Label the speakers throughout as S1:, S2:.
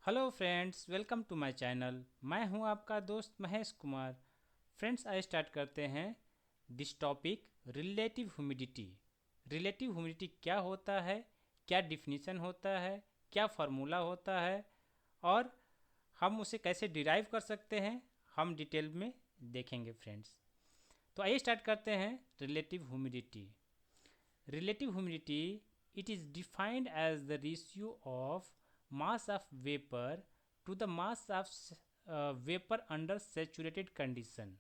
S1: Hello friends, welcome to my channel. मैं हूं आपका दोस्त महेश कुमार। फ्रेंड्स, आइए स्टार्ट करते हैं this topic relative humidity. Relative humidity क्या होता है, क्या डिफिनीशन होता है, क्या फार्मूला होता है और हम उसे कैसे डिराइव कर सकते हैं, हम डिटेल में देखेंगे फ्रेंड्स। तो आइए स्टार्ट करते हैं relative humidity. Relative humidity, it is defined as the ratio of mass of vapor to the mass of vapor under saturated condition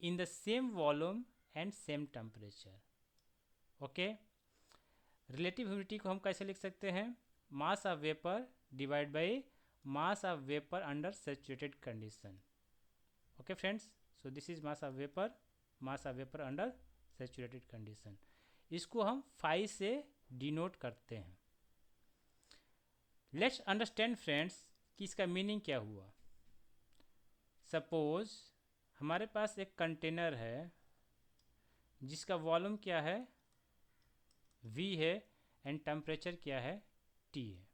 S1: in the same volume and same temperature. Okay, relative humidity को हम कैसे लिख सकते हैं? मास of vapour divide by mass of vapour under saturated condition. Okay friends, so this is mass of vapour under saturated condition. इसको हम phi से denote करते हैं। लेट्स अंडरस्टैंड फ्रेंड्स कि इसका मीनिंग क्या हुआ। सपोज हमारे पास एक कंटेनर है जिसका वॉल्यूम क्या है, V है, एंड टेम्परेचर क्या है, T है।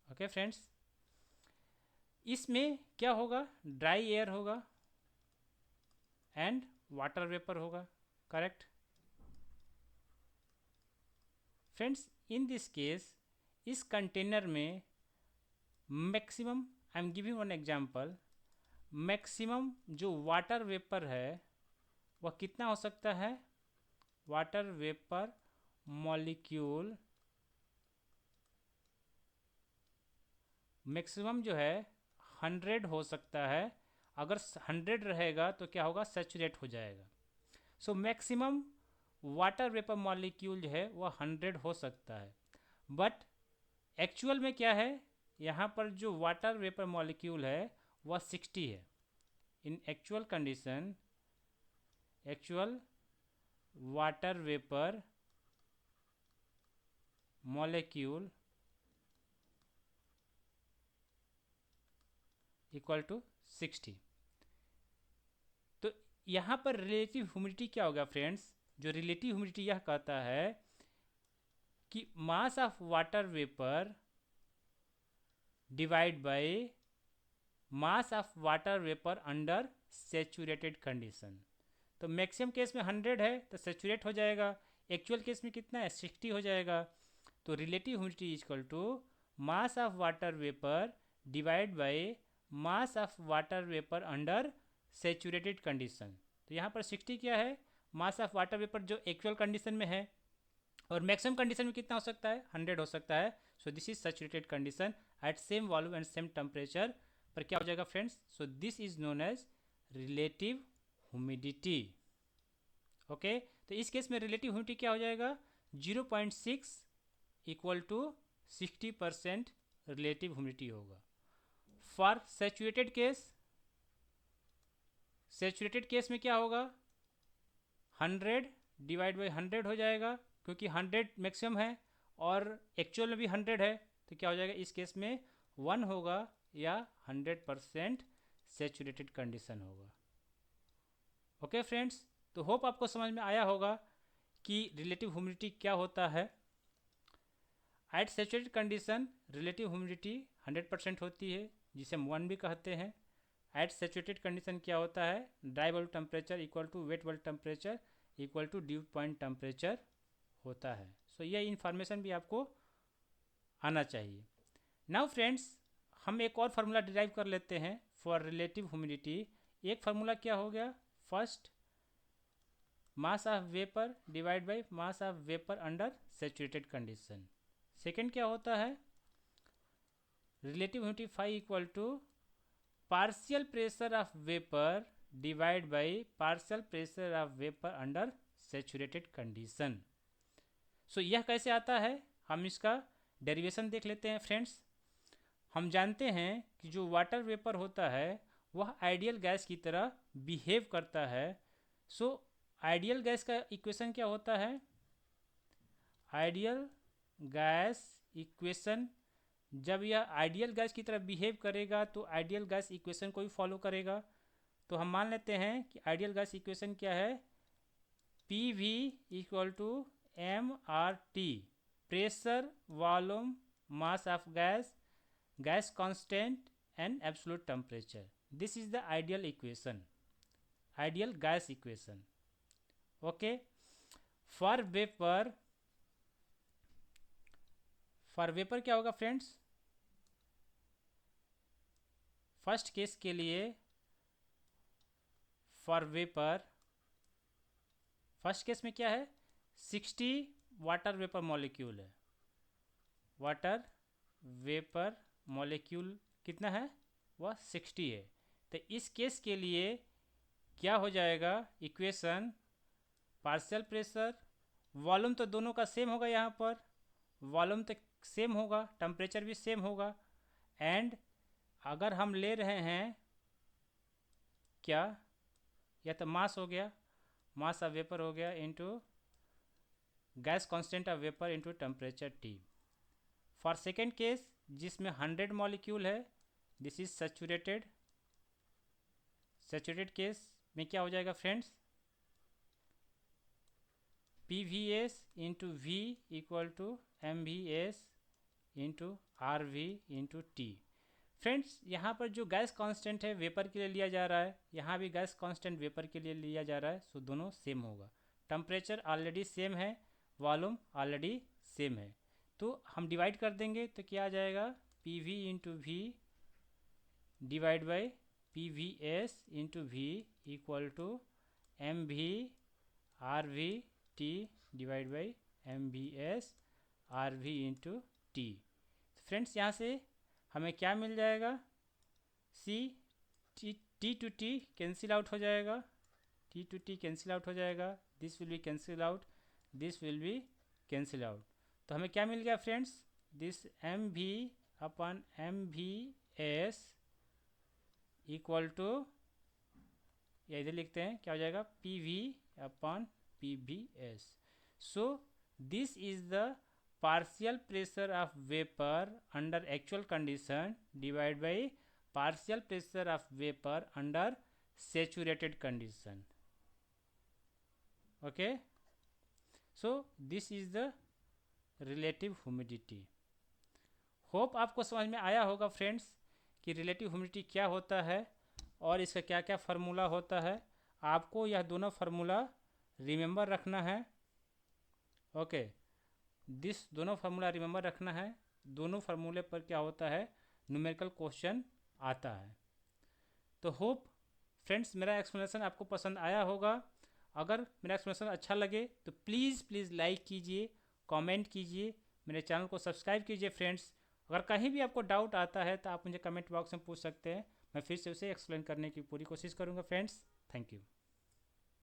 S1: ओके फ्रेंड्स, इसमें क्या होगा? ड्राई एयर होगा एंड वाटर वेपर होगा, correct friends? In this case इस कंटेनर में maximum, I am giving one example, maximum जो वाटर वेपर है वह कितना हो सकता है? वाटर वेपर मॉलिक्यूल मैक्सिमम जो है 100 हो सकता है। अगर 100 रहेगा तो क्या होगा? सैचुरेट हो जाएगा। So maximum water vapour molecule जो है वह 100 हो सकता है, बट एक्चुअल में क्या है? यहाँ पर जो वाटर वेपर मॉलिक्यूल है वह 60 है। In actual condition, actual water vapour molecule equal to 60। तो यहाँ पर रिलेटिव ह्यूमिडिटी क्या होगा फ्रेंड्स? जो रिलेटिव ह्यूमिडिटी यह कहता है कि मास of water vapour divide by mass of water vapour under saturated condition. तो मैक्सिमम केस में 100 है तो सैचुरेट हो जाएगा, एक्चुअल केस में कितना है? 60 हो जाएगा। तो relative humidity is equal to mass of water vapour divide by mass of water vapour under saturated condition. तो यहाँ पर 60 क्या है? मास ऑफ वाटर वेपर जो एक्चुअल कंडीशन में है, और मैक्सिमम कंडीशन में कितना हो सकता है? 100 हो सकता है। So this is saturated condition at same volume and same temperature पर क्या हो जाएगा friends? So this is known as relative humidity. Okay, तो इस केस में रिलेटिव ह्यूमिडिटी क्या हो जाएगा? 0.6 इक्वल टू 60% रिलेटिव ह्यूमिडिटी होगा। For saturated case, saturated case में क्या होगा? 100 डिवाइड बाई 100 हो जाएगा, क्योंकि 100 मैक्सिमम है और एक्चुअल में भी 100 है। तो क्या हो जाएगा इस केस में? 1 होगा या 100% सैचुरेटेड कंडीशन होगा। ओके फ्रेंड्स, तो होप आपको समझ में आया होगा कि रिलेटिव ह्यूमिडिटी क्या होता है। At saturated condition relative humidity 100% होती है, जिसे हम 1 भी कहते हैं। एट सैचुरेटेड कंडीशन क्या होता है? Dry bulb temperature equal to wet bulb temperature equal to dew point temperature होता है। सो यह इन्फॉर्मेशन भी आपको आना चाहिए। नाउ फ्रेंड्स, हम एक और फार्मूला डिराइव कर लेते हैं फॉर रिलेटिव ह्यूमिडिटी। एक फार्मूला क्या हो गया? First, mass of vapour divide by mass of vapour under saturated condition. Second क्या होता है? Relative humidity phi equal to partial pressure of vapour divide by partial pressure of vapour under saturated condition. So यह कैसे आता है? हम इसका derivation देख लेते हैं फ्रेंड्स। हम जानते हैं कि जो वाटर वेपर होता है वह आइडियल गैस की तरह बिहेव करता है। सो आइडियल गैस का इक्वेशन क्या होता है? आइडियल गैस इक्वेशन, जब यह आइडियल गैस की तरह बिहेव करेगा तो आइडियल गैस इक्वेशन को भी फॉलो करेगा। तो हम मान लेते हैं कि आइडियल गैस इक्वेशन क्या है? P V equal to M R T, pressure volume mass of gas, gas constant and absolute temperature. This is the ideal equation, ideal gas equation. Okay, for vapor क्या होगा friends? First case के लिए for vapour, first case में क्या है, 60 water vapour molecule है, water vapour molecule कितना है, वह 60 है। तो इस केस के लिए क्या हो जाएगा इक्वेशन, पार्शियल प्रेशर, वॉल्यूम तो दोनों का सेम होगा, यहाँ पर वॉल्यूम तो सेम होगा, टेम्परेचर भी सेम होगा, एंड अगर हम ले रहे हैं क्या, या तो मास हो गया, मास ऑफ वेपर हो गया into gas constant of vapour into temperature T। For second case जिसमें 100 मॉलिक्यूल है, this is saturated, saturated case में क्या हो जाएगा friends, PVS into V equal to MVS into RV into T। Friends यहाँ पर जो गैस कांस्टेंट है वेपर के लिए लिया जा रहा है, यहाँ भी गैस कांस्टेंट वेपर के लिए लिया जा रहा है, सो दोनों सेम होगा, टेम्परेचर ऑलरेडी सेम है, वॉल्यूम ऑलरेडी सेम है, तो हम डिवाइड कर देंगे तो क्या आ जाएगा, PV into V divide by PVS into V equal to MV RV T divide by MVS RV into T। Friends यहाँ से हमें क्या मिल जाएगा, C T to T cancel out हो जाएगा, T to T cancel out हो जाएगा, this will be cancel out, this will be cancel out, तो हमें क्या मिल गया friends, this MV upon MVS equal to, या इधर लिखते हैं क्या हो जाएगा, PV upon PVS। So this is the partial pressure of vapor under actual condition divided by partial pressure of vapor under saturated condition. Okay, so this is the relative humidity. Hope आपको समझ में आया होगा friends कि relative humidity क्या होता है और इसका क्या क्या फार्मूला होता है। आपको यह दोनों फार्मूला रिमेंबर रखना है। ओके, दिस दोनों फार्मूला रिमेंबर रखना है। दोनों फार्मूले पर क्या होता है, न्यूमेरिकल क्वेश्चन आता है। तो होप फ्रेंड्स मेरा एक्सप्लेनेशन आपको पसंद आया होगा। अगर मेरा एक्सप्लेनेशन अच्छा लगे तो प्लीज़ लाइक कीजिए, कमेंट कीजिए, मेरे चैनल को सब्सक्राइब कीजिए फ्रेंड्स। अगर कहीं भी आपको डाउट आता है तो आप मुझे कमेंट बॉक्स में पूछ सकते हैं, मैं फिर से उसे एक्सप्लेन करने की पूरी कोशिश करूँगा फ्रेंड्स। Thank you.